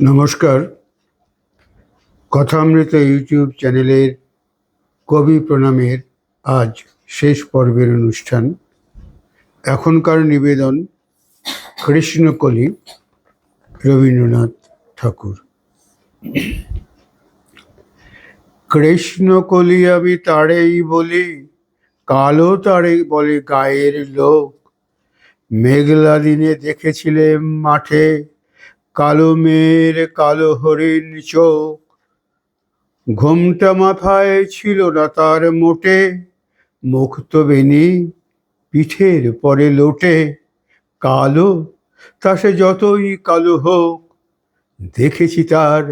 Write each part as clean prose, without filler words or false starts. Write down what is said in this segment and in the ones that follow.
নমস্কার। কথামৃত ইউটিউব চ্যানেলের কবি প্রণামের আজ শেষ পর্বের অনুষ্ঠান। এখনকার নিবেদন কৃষ্ণকলি, রবীন্দ্রনাথ ঠাকুর। কৃষ্ণকলি আমি তারেই বলি, কালো তারে বলে গায়ের লোক। মেঘলা দিনে দেখেছিলেম মাঠে, কালো মেয়ের কালো হরিণ চোখ। ঘোমটা মাথায় ছিল না তার মোটে, মুক্ত বেনি পিঠের পরে লোটে। কালো, তা সে যতই কালো হোক, দেখেছি তার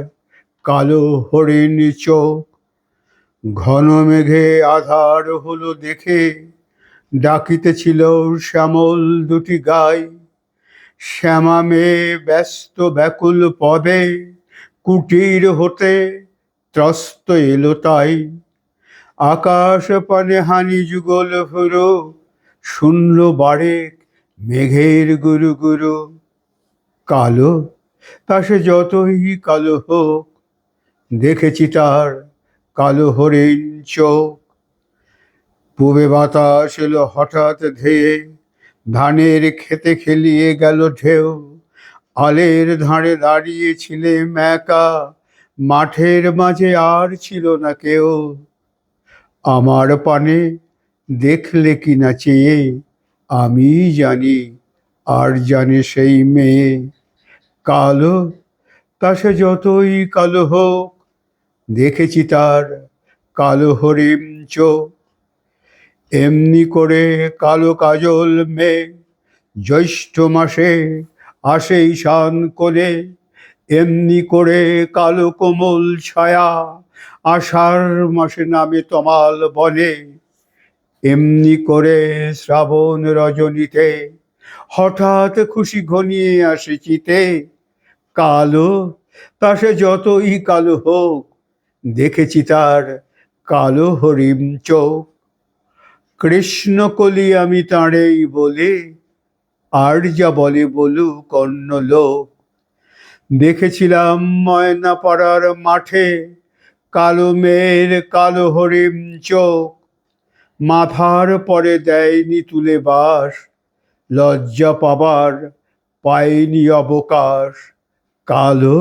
কালো হরিণ চোখ। ঘন মেঘে আধার হলো দেখে, ডাকিতেছিল শ্যামল দুটি গাই। শ্যামা মেয়ে ব্যস্ত ব্যাকুল পদে, কুটির হতে ত্রস্ত এলো তাই। আকাশ পানে হানি যুগল ফুরো, শূন্য বারেক মেঘের গুরু গুরু। কালো, তা সে যতই কালো হোক, দেখেছি তার কালো হরিণ চোখ। পূবে বাতাস এলো হঠাৎ ধেয়ে, ধানের খেতে খেলিয়ে গেল ঢেউ। আলের ধারে দাঁড়িয়েছিলেম একা, মাঠের মাঝে আর ছিল না কেউ। আমার পানে দেখলে কিনা চেয়ে, আমি জানি আর জানে সেই মেয়ে। কালো, তা সে যতই কালো হোক, দেখেছি তার কালো হরিণ চোখ। এমনি করে কালো কাজল মেঘ জ্যৈষ্ঠ মাসে আসে ঈশান কোণে। এমনি করে কালো কোমল ছায়া আষাঢ় মাসে নামে তমাল বনে। এমনি করে শ্রাবণ রজনীতে হঠাৎ খুশি ঘনিয়ে আসে চিতে। কালো, তা সে যতই কালো হোক, দেখেছি তার কালো হরিণ চোখ। কৃষ্ণকলি আমি তাঁরেই বলি, আর যা বলে বলুক অন্য লোক। দেখেছিলাম ময়না পাড়ার মাঠে, কালো মেয়ের কালো হরিণ চোখ। মাথার পরে দেয়নি তুলে বাস, লজ্জা পাবার পায়নি অবকাশ। কালো,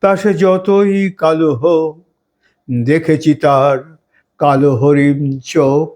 তা সে যতই কালো হোক, দেখেছি তার কালো হরিণ চোখ।